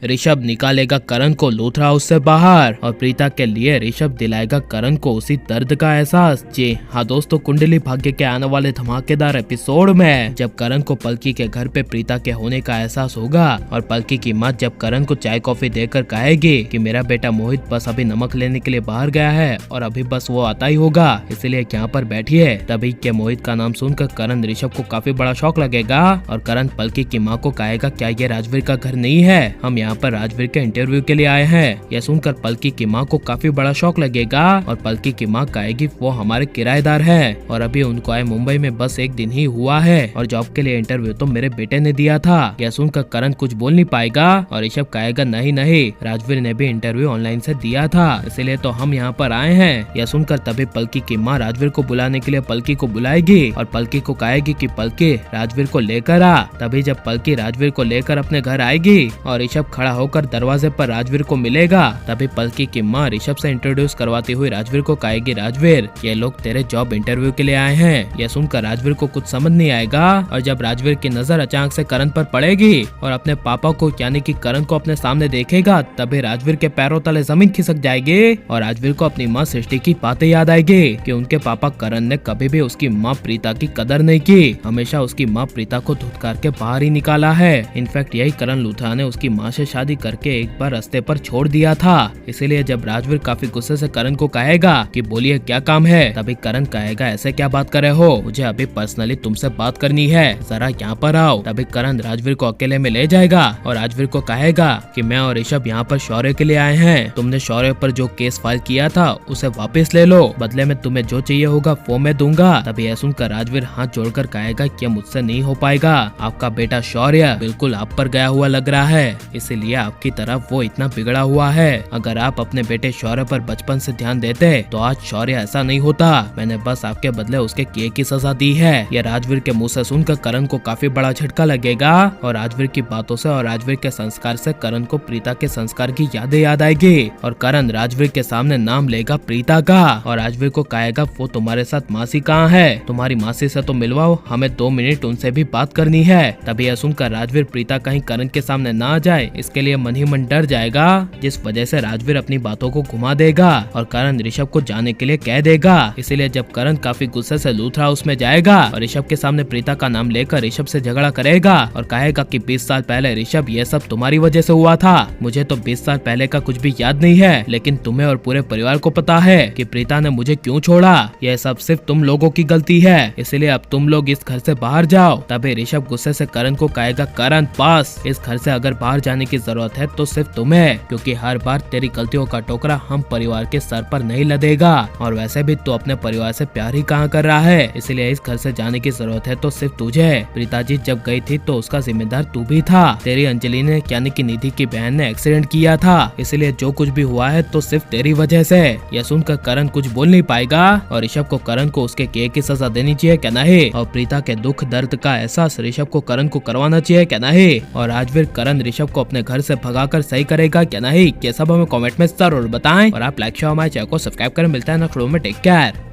ऋषभ निकालेगा करण को लूथरा हाउस से बाहर और प्रीता के लिए ऋषभ दिलाएगा करण को उसी दर्द का एहसास। जी हाँ दोस्तों, कुंडली भाग्य के आने वाले धमाकेदार एपिसोड में जब करण को पलकी के घर पे प्रीता के होने का एहसास होगा और पलकी की माँ जब करण को चाय कॉफी देकर कहेगी कि मेरा बेटा मोहित बस अभी नमक लेने के लिए बाहर गया है और अभी बस वो आता ही होगा, इसलिए यहाँ पर बैठिए। तभी के मोहित का नाम सुनकर करण ऋषभ को काफी बड़ा शौक लगेगा और करण पलकी की माँ को कहेगा क्या ये राजवीर का घर नहीं है, हम यहाँ पर राजवीर के इंटरव्यू के लिए आए हैं। यह सुनकर पलकी की माँ को काफी बड़ा शौक लगेगा और पलकी की माँ कहेगी वो हमारे किराएदार हैं और अभी उनको आए मुंबई में बस एक दिन ही हुआ है और जॉब के लिए इंटरव्यू तो मेरे बेटे ने दिया था। यह सुनकर करण कुछ बोल नहीं पाएगा और ऋषभ कहेगा नहीं नहीं, राजवीर ने भी इंटरव्यू ऑनलाइन से दिया था, इसलिए तो हम यहाँ पर आए हैं। यह सुनकर तभी पलकी की माँ राजवीर को बुलाने के लिए पलकी को बुलाएगी और पलकी को कहेगी कि पलकी राजवीर को लेकर आ। तभी जब पलकी राजवीर को लेकर अपने घर आएगी और ऋषभ खड़ा होकर दरवाजे पर राजवीर को मिलेगा, तभी पलकी की माँ ऋषभ से इंट्रोड्यूस करवाती हुई राजवीर को कहेगी राजवीर ये लोग तेरे जॉब इंटरव्यू के लिए आए हैं। यह सुनकर राजवीर को कुछ समझ नहीं आएगा और जब राजवीर की नजर अचानक से करण पर पड़ेगी और अपने पापा को यानी कि करण को अपने सामने देखेगा, तभी राजवीर के पैरों तले जमीन खिसक जाएगी और राजवीर को अपनी माँ सृष्टि की बातें याद आएगी कि उनके पापा करण ने कभी भी उसकी माँ प्रीता की कदर नहीं की, हमेशा उसकी माँ प्रीता को धुतकार के बाहर ही निकाला है। इनफैक्ट यही करण लूथरा ने उसकी माँ से शादी करके एक बार रास्ते पर छोड़ दिया था। इसीलिए जब राजवीर काफी गुस्से से करण को कहेगा कि बोलिए क्या काम है, तभी करण कहेगा ऐसे क्या बात कर रहे हो, मुझे अभी पर्सनली तुमसे बात करनी है, जरा यहाँ पर आओ। तभी करण राजवीर को अकेले में ले जाएगा और राजवीर को कहेगा कि मैं और ऋषभ यहाँ पर शौर्य के लिए आए हैं, तुमने शौर्य पर जो केस फाइल किया था उसे वापस ले लो, बदले में तुम्हें जो चाहिए होगा वो मैं दूंगा। तभी यह सुनकर राजवीर हाथ जोड़कर कहेगा कि मुझसे नहीं हो पाएगा, आपका बेटा शौर्य बिल्कुल आप पर गया हुआ लग रहा है, इसीलिए आपकी तरफ वो इतना बिगड़ा हुआ है। अगर आप अपने बेटे शौर्य पर बचपन से ध्यान देते तो आज शौर्य ऐसा नहीं होता, मैंने बस आपके बदले उसके किए की सजा दी है। यह राजवीर के मुंह से सुनकर करण को काफी बड़ा झटका लगेगा और राजवीर की बातों से और राजवीर के संस्कार से करण को प्रीता के संस्कार की यादें याद आएगी और करण राजवीर के सामने नाम लेगा प्रीता का और राजवीर को कहेगा वो तुम्हारे साथ मासी कहाँ है, तुम्हारी मासी से तो मिलवाओ, हमें 2 मिनट उनसे भी बात करनी है। तभी यह सुनकर राजवीर प्रीता कहीं करण के सामने ना आ जाए इसके लिए मन ही मन डर जाएगा, जिस वजह से राजवीर अपनी बातों को घुमा देगा और करण ऋषभ को जाने के लिए कह देगा। इसीलिए जब करण काफी गुस्से से लूथरा हाउस में जाएगा और ऋषभ के सामने प्रीता का नाम लेकर ऋषभ से झगड़ा करेगा और कहेगा कि 20 साल पहले ऋषभ ये सब तुम्हारी वजह से हुआ था, मुझे तो 20 साल पहले का कुछ भी याद नहीं है, लेकिन तुम्हें और पूरे परिवार को पता है कि प्रीता ने मुझे क्यों छोड़ा, यह सब सिर्फ तुम लोगों की गलती है, इसलिए अब तुम लोग इस घर से बाहर जाओ। तभी ऋषभ गुस्से से करण को कहेगा करण पास इस घर से अगर बाहर जाने की जरूरत है तो सिर्फ तुम्हें, क्योंकि हर बार तेरी गलतियों का टोकरा हम परिवार के सर पर नहीं लदेगा और वैसे भी तू अपने परिवार से प्यार ही कहाँ कर रहा है, इसलिए इस घर से जाने की जरूरत है तो सिर्फ तुझे। प्रीताजी जब गई थी तो उसका जिम्मेदार तू भी था, तेरी अंजलि ने यानी कि निधि की बहन ने एक्सीडेंट किया था, इसलिए जो कुछ भी हुआ है तो सिर्फ तेरी वजह से। यह सुनकर करण कुछ बोल नहीं पाएगा और ऋषभ को करण को उसके किए की सजा देनी चाहिए क्या नहीं, और प्रीता के दुख दर्द का एहसास ऋषभ को करण को करवाना चाहिए क्या नहीं, और राजवीर करण ऋषभ को अपने घर से भगाकर सही करेगा क्या नहीं, ये सब हमें कमेंट में जरूर बताएं और आप लाइक शेयर हमारे चैनल को सब्सक्राइब करें। मिलता है नेक्स्ट वीडियो में, टेक केयर।